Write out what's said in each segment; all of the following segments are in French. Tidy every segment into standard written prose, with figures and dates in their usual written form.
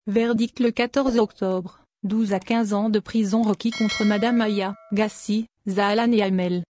Verdict le 14 octobre, 12 à 15 ans de prison requis contre Madame Maya, Gassi, Zahlan et Amel.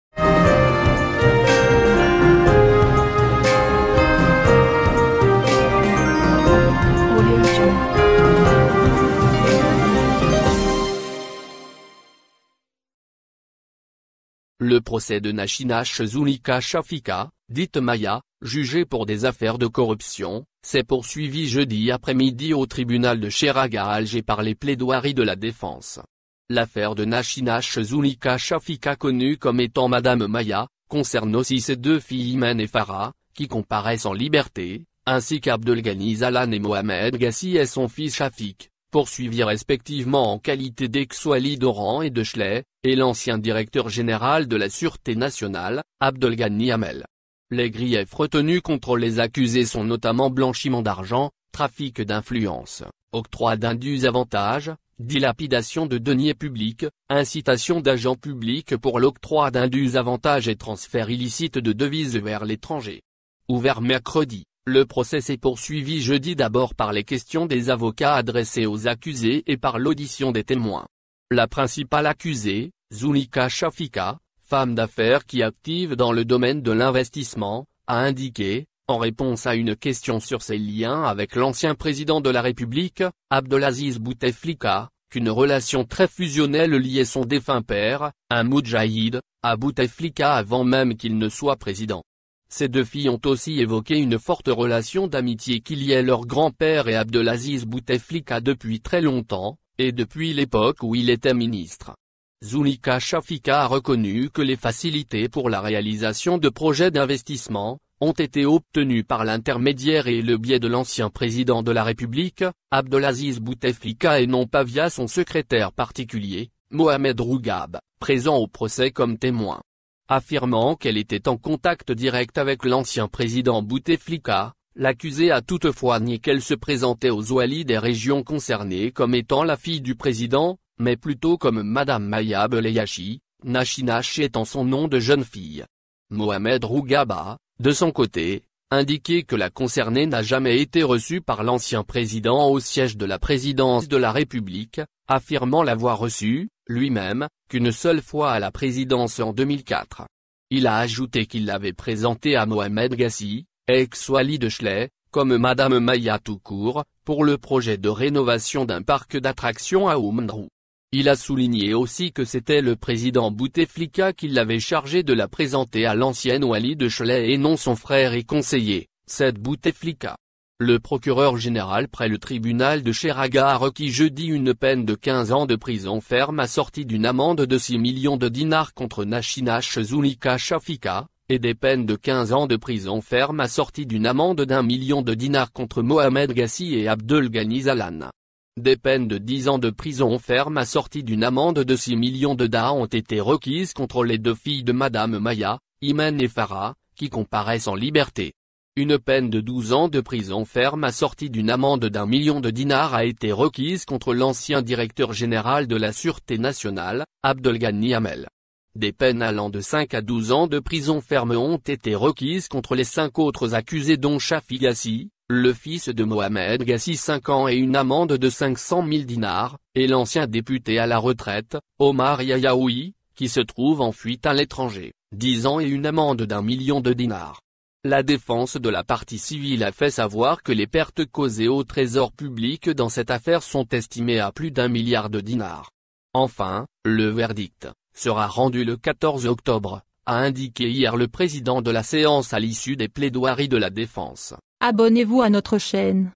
Le procès de Nashinach Zulika Shafika, dite Maya, jugée pour des affaires de corruption, s'est poursuivi jeudi après-midi au tribunal de Cheraga à Alger par les plaidoiries de la défense. L'affaire de Nashinach Zulika Shafika, connue comme étant Madame Maya, concerne aussi ses deux filles Imen et Farah, qui comparaissent en liberté, ainsi qu'Abdelghani Zahlan et Mohamed Gassi et son fils Shafik, poursuivis respectivement en qualité d'ex-wali d'Oran et de Chley, et l'ancien directeur général de la Sûreté nationale, Abdelghani Amel. Les griefs retenus contre les accusés sont notamment blanchiment d'argent, trafic d'influence, octroi d'indus avantages, dilapidation de deniers publics, incitation d'agents publics pour l'octroi d'indus avantages et transfert illicite de devises vers l'étranger. Ouvert mercredi, le procès s'est poursuivi jeudi d'abord par les questions des avocats adressées aux accusés et par l'audition des témoins. La principale accusée, Zulika Shafika, femme d'affaires qui active dans le domaine de l'investissement, a indiqué, en réponse à une question sur ses liens avec l'ancien président de la République, Abdelaziz Bouteflika, qu'une relation très fusionnelle liait son défunt père, un moudjahid, à Bouteflika avant même qu'il ne soit président. Ces deux filles ont aussi évoqué une forte relation d'amitié qui liait leur grand-père et Abdelaziz Bouteflika depuis très longtemps, et depuis l'époque où il était ministre. Zulika Shafika a reconnu que les facilités pour la réalisation de projets d'investissement ont été obtenues par l'intermédiaire et le biais de l'ancien président de la République, Abdelaziz Bouteflika, et non pas via son secrétaire particulier, Mohamed Rougab, présent au procès comme témoin. Affirmant qu'elle était en contact direct avec l'ancien président Bouteflika, l'accusée a toutefois nié qu'elle se présentait aux oualis des régions concernées comme étant la fille du président, mais plutôt comme Madame Maya Beleyachi, Nashinach étant son nom de jeune fille. Mohamed Rougaba, de son côté, indiqué que la concernée n'a jamais été reçue par l'ancien président au siège de la présidence de la République, affirmant l'avoir reçue, lui-même, qu'une seule fois à la présidence en 2004. Il a ajouté qu'il l'avait présentée à Mohamed Gassi, ex-wali de Chley, comme Madame Maya tout court, pour le projet de rénovation d'un parc d'attractions à Oumdrou. Il a souligné aussi que c'était le président Bouteflika qui l'avait chargé de la présenter à l'ancienne wali de Chley et non son frère et conseiller, Said Bouteflika. Le procureur général près le tribunal de Cheraga a requis jeudi une peine de 15 ans de prison ferme assortie d'une amende de 6 millions de dinars contre Nashinach Zulika Shafika, et des peines de 15 ans de prison ferme assorties d'une amende d'1 million de dinars contre Mohamed Gassi et Abdelghani Zahlan. Des peines de 10 ans de prison ferme assorties d'une amende de 6 millions de dinars ont été requises contre les deux filles de Madame Maya, Imen et Farah, qui comparaissent en liberté. Une peine de 12 ans de prison ferme assortie d'une amende d'1 million de dinars a été requise contre l'ancien directeur général de la Sûreté nationale, Abdelghani Amel. Des peines allant de 5 à 12 ans de prison ferme ont été requises contre les 5 autres accusés dont Shafi Gassi, le fils de Mohamed Gassi 5 ans et une amende de 500 000 dinars, et l'ancien député à la retraite, Omar Yayaoui, qui se trouve en fuite à l'étranger, 10 ans et une amende d'1 million de dinars. La défense de la partie civile a fait savoir que les pertes causées au trésor public dans cette affaire sont estimées à plus d'1 milliard de dinars. Enfin, le verdict sera rendu le 14 octobre, a indiqué hier le président de la séance à l'issue des plaidoiries de la défense. Abonnez-vous à notre chaîne.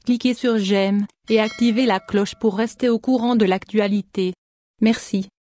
Cliquez sur j'aime, et activez la cloche pour rester au courant de l'actualité. Merci.